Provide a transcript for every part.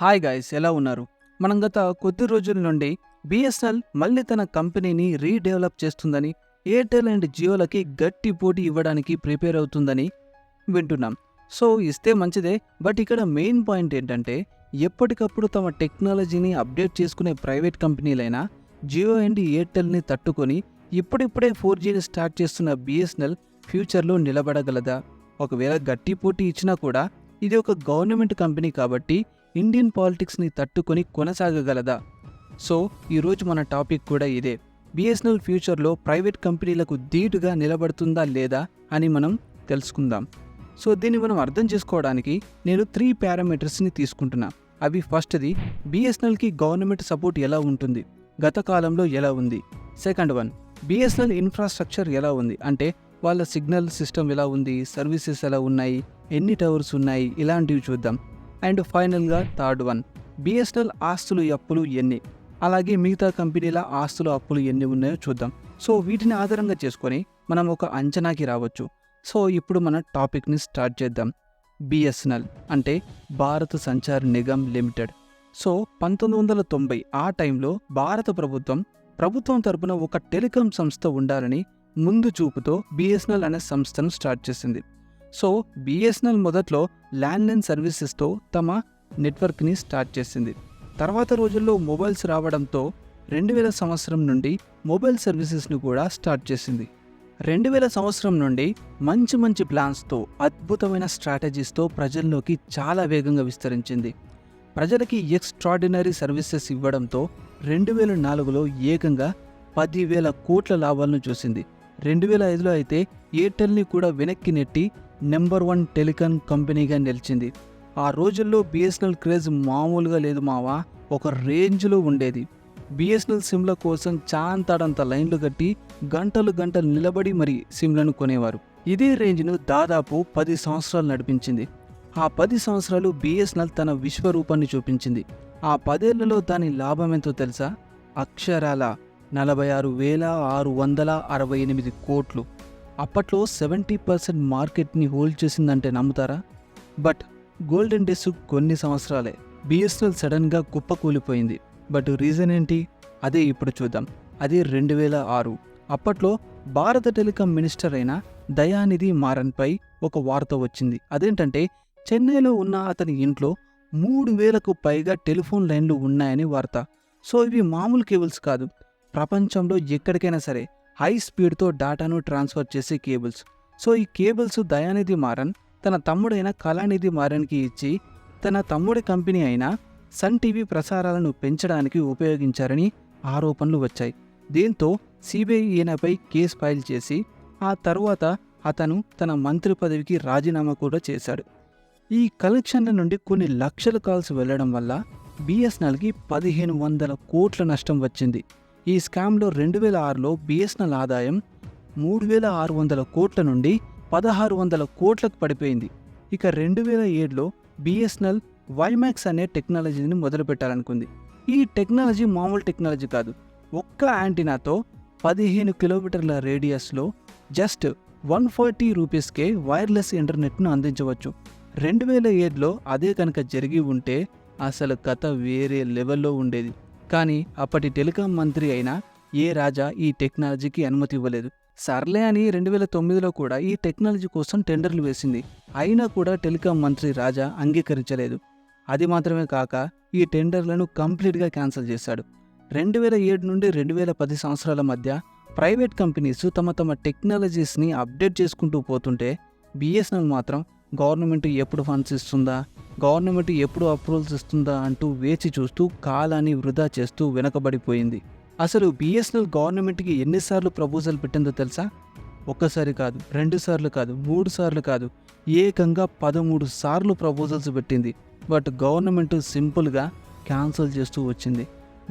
Hi guys, ఎలా ఉన్నారు? మనం గత కొద్ది రోజుల నుండి బిఎస్ఎన్ఎల్ మళ్ళీ తన కంపెనీని రీడెవలప్ చేస్తుందని, ఎయిర్టెల్ అండ్ జియోలకి గట్టి పోటీ ఇవ్వడానికి ప్రిపేర్ అవుతుందని వింటున్నాం. సో ఇస్తే మంచిదే, బట్ ఇక్కడ మెయిన్ పాయింట్ ఏంటంటే ఎప్పటికప్పుడు తమ టెక్నాలజీని అప్డేట్ చేసుకునే ప్రైవేట్ కంపెనీలైన జియో అండ్ ఎయిర్టెల్ని తట్టుకొని ఇప్పుడిప్పుడే 4Gని స్టార్ట్ చేస్తున్న బిఎస్ఎన్ఎల్ ఫ్యూచర్లో నిలబడగలదా? ఒకవేళ గట్టి పోటీ ఇచ్చినా కూడా ఇది ఒక గవర్నమెంట్ కంపెనీ కాబట్టి ఇండియన్ పాలిటిక్స్ని తట్టుకొని కొనసాగగలదా? సో ఈరోజు మన టాపిక్ కూడా ఇదే. బిఎస్ఎన్ఎల్ ఫ్యూచర్లో ప్రైవేట్ కంపెనీలకు ధీటుగా నిలబడుతుందా లేదా అని మనం తెలుసుకుందాం. సో దీన్ని మనం అర్థం చేసుకోవడానికి నేను 3 పారామీటర్స్ని తీసుకుంటున్నా. అవి ఫస్ట్ది, బిఎస్ఎన్ఎల్కి గవర్నమెంట్ సపోర్ట్ ఎలా ఉంటుంది, గత కాలంలో ఎలా ఉంది. సెకండ్ వన్, బిఎస్ఎన్ఎల్ ఇన్ఫ్రాస్ట్రక్చర్ ఎలా ఉంది, అంటే వాళ్ళ సిగ్నల్ సిస్టమ్ ఎలా ఉంది, సర్వీసెస్ ఎలా ఉన్నాయి, ఎన్ని టవర్స్ ఉన్నాయి, ఇలాంటివి చూద్దాం. అండ్ ఫైనల్గా థర్డ్ వన్, బిఎస్ఎన్ఎల్ ఆస్తులు అప్పులు ఎన్ని, అలాగే మిగతా కంపెనీల ఆస్తులు అప్పులు ఎన్ని ఉన్నాయో చూద్దాం. సో వీటిని ఆధారంగా చేసుకొని మనం ఒక అంచనాకి రావచ్చు. సో ఇప్పుడు మన టాపిక్ని స్టార్ట్ చేద్దాం. బిఎస్ఎన్ఎల్ అంటే భారత్ సంచార్ నిగమ్ లిమిటెడ్. సో 1990 ఆ టైంలో భారత ప్రభుత్వం తరపున ఒక టెలికాం సంస్థ ఉండాలని ముందు చూపుతో బిఎస్ఎన్ఎల్ అనే సంస్థను స్టార్ట్ చేసింది. సో బిఎస్ఎన్ఎల్ మొదట్లో ల్యాండ్లైన్ సర్వీసెస్తో తమ నెట్వర్క్ని స్టార్ట్ చేసింది. తర్వాత రోజుల్లో మొబైల్స్ రావడంతో 2000 సంవత్సరం నుండి మొబైల్ సర్వీసెస్ను కూడా స్టార్ట్ చేసింది. 2000 సంవత్సరం నుండి మంచి ప్లాన్స్తో, అద్భుతమైన స్ట్రాటజీస్తో ప్రజల్లోకి చాలా వేగంగా విస్తరించింది. ప్రజలకి ఎక్స్ట్రాడినరీ సర్వీసెస్ ఇవ్వడంతో 2004లో ఏకంగా 10,000 కోట్ల లాభాలను చూసింది. 2005లో అయితే ఎయిర్టెల్ని కూడా వెనక్కి నెట్టి నెంబర్ 1 టెలికాం కంపెనీగా నిలిచింది. ఆ రోజుల్లో బిఎస్ఎన్ఎల్ క్రేజ్ మామూలుగా లేదు మావా, ఒక రేంజ్లో ఉండేది. బిఎస్ఎన్ఎల్ సిమ్ల కోసం చాంతాడంత లైన్లు కట్టి గంటలు నిలబడి మరి సిమ్లను కొనేవారు. ఇదే రేంజ్ను దాదాపు 10 సంవత్సరాలు నడిపించింది. ఆ 10 సంవత్సరాలు బిఎస్ఎన్ఎల్ తన విశ్వరూపాన్ని చూపించింది. ఆ 10 ఏళ్లలో దాని లాభం ఎంతో తెలుసా? అక్షరాల 46,668 కోట్లు. అప్పట్లో 70% మార్కెట్ని హోల్డ్ చేసిందంటే నమ్ముతారా? బట్ గోల్డెన్ డేస్ కొన్ని సంవత్సరాలే. బిఎస్ఎన్ఎల్ సడన్గా కుప్పకూలిపోయింది. బట్ రీజన్ ఏంటి? అదే ఇప్పుడు చూద్దాం. అది 2006. అప్పట్లో భారత టెలికాం మినిస్టర్ అయిన దయానిధి మారన్పై ఒక వార్త వచ్చింది. అదేంటంటే చెన్నైలో ఉన్న అతని ఇంట్లో 3,000కు పైగా టెలిఫోన్ లైన్లు ఉన్నాయని వార్త. సో ఇవి మామూలు కేబుల్స్ కాదు, ప్రపంచంలో ఎక్కడికైనా సరే హై స్పీడ్తో డాటాను ట్రాన్స్ఫర్ చేసే కేబుల్స్. సో ఈ కేబుల్స్ దయానిధి మారన్ తన తమ్ముడైన కళానిధి మారన్కి ఇచ్చి తన తమ్ముడి కంపెనీ అయిన సన్ టీవీ ప్రసారాలను పెంచడానికి ఉపయోగించారని ఆరోపణలు వచ్చాయి. దీంతో సిబిఐ ఈయనపై కేసు ఫైల్ చేసి ఆ తరువాత అతను తన మంత్రి పదవికి రాజీనామా కూడా చేశాడు. ఈ కలెక్షన్ల నుండి కొన్ని లక్షల కాల్స్ వెళ్లడం వల్ల బిఎస్ఎన్ఎల్కి 1,500 కోట్ల నష్టం వచ్చింది. ఈ స్కామ్లో 2006లో బిఎస్ఎన్ఎల్ ఆదాయం 3,600 కోట్ల నుండి 1,600 కోట్లకు పడిపోయింది. ఇక 2007లో బిఎస్ఎన్ఎల్ వైమాక్స్ అనే టెక్నాలజీని మొదలుపెట్టాలనుకుంది. ఈ టెక్నాలజీ మామూలు టెక్నాలజీ కాదు. ఒక్క యాంటీనాతో 15 కిలోమీటర్ల రేడియస్లో జస్ట్ 140 రూపీస్కే వైర్లెస్ ఇంటర్నెట్ను అందించవచ్చు. 2007లో అదే కనుక జరిగి ఉంటే అసలు కథ వేరే లెవెల్లో ఉండేది. కానీ అప్పటి టెలికాం మంత్రి అయిన ఏ రాజా ఈ టెక్నాలజీకి అనుమతి ఇవ్వలేదు. సర్లే అని 2009లో కూడా ఈ టెక్నాలజీ కోసం టెండర్లు వేసింది. అయినా కూడా టెలికాం మంత్రి రాజా అంగీకరించలేదు. అది మాత్రమే కాక ఈ టెండర్లను కంప్లీట్గా క్యాన్సిల్ చేశాడు. 2007 నుండి 2010 సంవత్సరాల మధ్య ప్రైవేట్ కంపెనీస్ తమ టెక్నాలజీస్ని అప్డేట్ చేసుకుంటూ పోతుంటే బిఎస్ఎన్ఎల్ మాత్రం గవర్నమెంట్ ఎప్పుడు ఫండ్స్ ఇస్తుందా, గవర్నమెంట్ ఎప్పుడు అప్రూవల్స్ ఇస్తుందా అంటూ వేచి చూస్తూ కాలాన్ని వృధా చేస్తూ వెనకబడిపోయింది. అసలు బిఎస్ఎన్ఎల్ గవర్నమెంట్కి ఎన్నిసార్లు ప్రపోజల్ పెట్టిందో తెలుసా? ఒక్కసారి కాదు, 2 సార్లు కాదు, 3 సార్లు కాదు, ఏకంగా 13 సార్లు ప్రపోజల్స్ పెట్టింది. బట్ గవర్నమెంట్ సింపుల్గా క్యాన్సిల్ చేస్తూ వచ్చింది.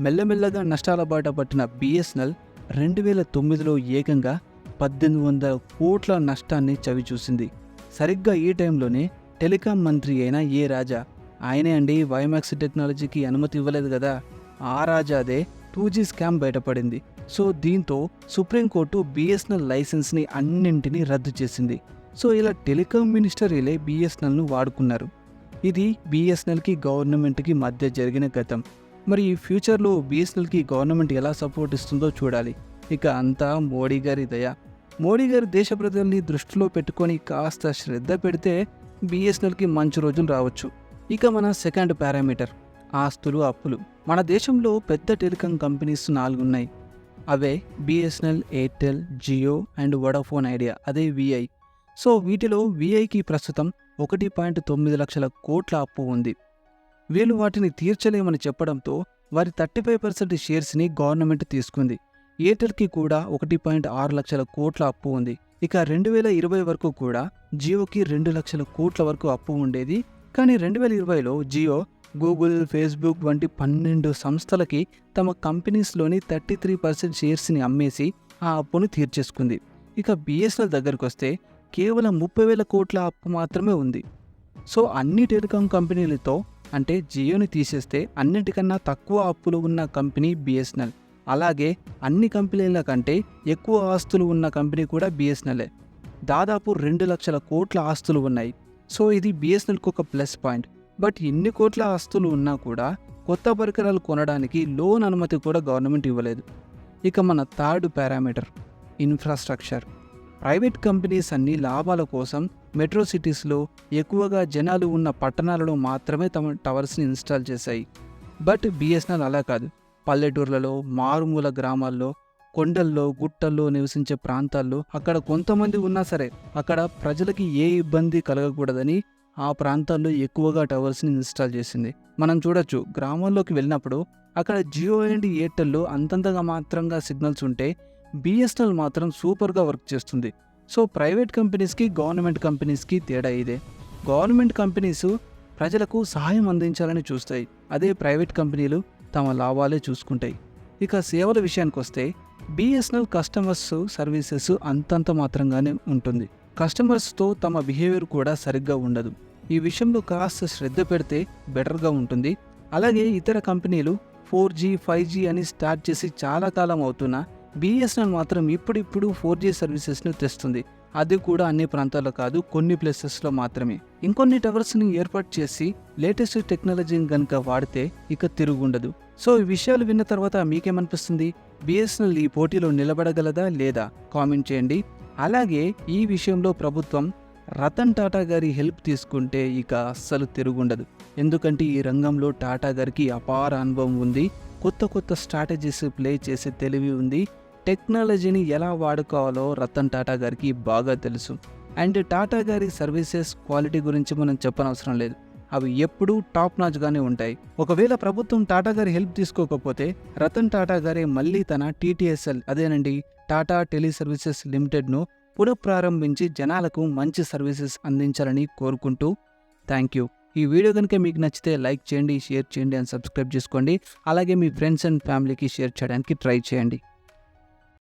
మెల్లమెల్లగా నష్టాల బాట పట్టిన బిఎస్ఎన్ఎల్ 2009లో ఏకంగా 1,800 కోట్ల నష్టాన్ని చవిచూసింది. సరిగ్గా ఈ టైంలోనే టెలికాం మంత్రి అయిన ఏ రాజా, ఆయనే అండి వైమాక్స్ టెక్నాలజీకి అనుమతి ఇవ్వలేదు కదా, ఆ రాజాదే 2G స్కామ్ బయటపడింది. సో దీంతో సుప్రీంకోర్టు బిఎస్ఎన్ఎల్ లైసెన్స్ని అన్నింటినీ రద్దు చేసింది. సో ఇలా టెలికాం మినిస్టర్ బిఎస్ఎన్ఎల్ను వాడుకున్నారు. ఇది బిఎస్ఎన్ఎల్కి గవర్నమెంట్కి మధ్య జరిగిన గతం. మరి ఈ ఫ్యూచర్లో బిఎస్ఎన్ఎల్కి గవర్నమెంట్ ఎలా సపోర్ట్ ఇస్తుందో చూడాలి. ఇక అంతా మోడీ గారి దయ. మోడీ గారు దేశ ప్రజల్ని దృష్టిలో పెట్టుకొని కాస్త శ్రద్ధ పెడితే బిఎస్ఎన్ఎల్కి మంచి రోజులు రావచ్చు. ఇక మన సెకండ్ పారామీటర్ ఆస్తులు, అప్పులు. మన దేశంలో పెద్ద టెలికాం కంపెనీస్ 4 ఉన్నాయి. అవే BSNL, Airtel, Jio and Vodafone Idea, అదే విఐ. సో వీటిలో విఐకి ప్రస్తుతం 1.9 లక్షల కోట్ల అప్పు ఉంది. వీళ్ళు వాటిని తీర్చలేమని చెప్పడంతో వారి 35% షేర్స్ని గవర్నమెంట్ తీసుకుంది. ఎయిర్టెల్కి కూడా 1.6 లక్షల కోట్ల అప్పు ఉంది. ఇక 2020 వరకు కూడా జియోకి 2 లక్షల కోట్ల వరకు అప్పు ఉండేది. కానీ 2020లో జియో గూగుల్, ఫేస్బుక్ వంటి 12 సంస్థలకి తమ కంపెనీస్లోని 33% షేర్స్ని అమ్మేసి ఆ అప్పును తీర్చేసుకుంది. ఇక బిఎస్ఎన్ఎల్ దగ్గరికి వస్తే కేవలం 30,000 కోట్ల అప్పు మాత్రమే ఉంది. సో అన్ని టెలికాం కంపెనీలతో అంటే జియోని తీసేస్తే అన్నిటికన్నా తక్కువ అప్పులు ఉన్న కంపెనీ బిఎస్ఎన్ఎల్. అలాగే అన్ని కంపెనీల కంటే ఎక్కువ ఆస్తులు ఉన్న కంపెనీ కూడా బిఎస్ఎన్ఎల్. దాదాపు 2 లక్షల కోట్ల ఆస్తులు ఉన్నాయి. సో ఇది బిఎస్ఎన్ఎల్కి ఒక ప్లస్ పాయింట్. బట్ ఎన్ని కోట్ల ఆస్తులు ఉన్నా కూడా కొత్త పరికరాలు కొనడానికి లోన్ అనుమతి కూడా గవర్నమెంట్ ఇవ్వలేదు. ఇక మన third parameter infrastructure. Private companies అన్ని లాభాల కోసం మెట్రో సిటీస్లో, ఎక్కువగా జనాలు ఉన్న పట్టణాలలో మాత్రమే తమ టవర్స్ని ఇన్స్టాల్ చేశాయి. బట్ బిఎస్ఎన్ఎల్ అలా కాదు. పల్లెటూర్లలో, మారుమూల గ్రామాల్లో, కొండల్లో, గుట్టల్లో నివసించే ప్రాంతాల్లో అక్కడ కొంతమంది ఉన్నా సరే అక్కడ ప్రజలకి ఏ ఇబ్బంది కలగకూడదని ఆ ప్రాంతాల్లో ఎక్కువగా టవర్స్ని ఇన్స్టాల్ చేసింది. మనం చూడొచ్చు, గ్రామాల్లోకి వెళ్ళినప్పుడు అక్కడ జియో అండ్ ఎయిర్టెల్లో అంతంతగా మాత్రంగా సిగ్నల్స్ ఉంటే బిఎస్ఎన్ఎల్ మాత్రం సూపర్గా వర్క్ చేస్తుంది. సో ప్రైవేట్ కంపెనీస్కి, గవర్నమెంట్ కంపెనీస్కి తేడా ఇదే. గవర్నమెంట్ కంపెనీస్ ప్రజలకు సహాయం అందించాలని చూస్తాయి. అదే ప్రైవేట్ కంపెనీలు తమ లాభాలే చూసుకుంటాయి. ఇక సేవల విషయానికి వస్తే బిఎస్ఎన్ఎల్ కస్టమర్స్ సర్వీసెస్ అంతంత మాత్రంగానే ఉంటుంది. కస్టమర్స్తో తమ బిహేవియర్ కూడా సరిగ్గా ఉండదు. ఈ విషయంలో కాస్త శ్రద్ధ పెడితే బెటర్గా ఉంటుంది. అలాగే ఇతర కంపెనీలు 4G, 5G అని స్టార్ట్ చేసి చాలా కాలం అవుతున్నా బిఎస్ఎన్ఎల్ మాత్రం ఇప్పుడిప్పుడు 4G సర్వీసెస్ను తెస్తుంది. అది కూడా అన్ని ప్రాంతాల్లో కాదు, కొన్ని ప్లేసెస్లో మాత్రమే. ఇంకొన్ని టవర్స్ని ఏర్పాటు చేసి లేటెస్ట్ టెక్నాలజీని కనుక వాడితే ఇక తిరుగుండదు. సో ఈ విషయాలు విన్న తర్వాత మీకేమనిపిస్తుంది? బిఎస్ఎన్ఎల్ ఈ పోటీలో నిలబడగలదా లేదా? కామెంట్ చేయండి. అలాగే ఈ విషయంలో ప్రభుత్వం రతన్ టాటా గారి హెల్ప్ తీసుకుంటే ఇక అస్సలు తిరుగుండదు. ఎందుకంటే ఈ రంగంలో టాటా గారికి అపార అనుభవం ఉంది. కొత్త స్ట్రాటజీస్ ప్లే చేసే తెలివి ఉంది. టెక్నాలజీని ఎలా వాడుకోవాలో రతన్ టాటా గారికి బాగా తెలుసు. అండ్ టాటా గారి సర్వీసెస్ క్వాలిటీ గురించి మనం చెప్పనవసరం లేదు. అవి ఎప్పుడూ టాప్ నాచ్గానే ఉంటాయి. ఒకవేళ ప్రభుత్వం టాటా గారి హెల్ప్ తీసుకోకపోతే రతన్ టాటా గారే మళ్ళీ తన టీటీఎస్ఎల్, అదేనండి టాటా టెలి సర్వీసెస్ లిమిటెడ్ను పునఃప్రారంభించి జనాలకు మంచి సర్వీసెస్ అందించాలని కోరుకుంటూ థ్యాంక్ యూ. ఈ వీడియో కనుక మీకు నచ్చితే లైక్ చేయండి, షేర్ చేయండి అండ్ సబ్స్క్రైబ్ చేసుకోండి. అలాగే మీ ఫ్రెండ్స్ అండ్ ఫ్యామిలీకి షేర్ చేయడానికి ట్రై చేయండి.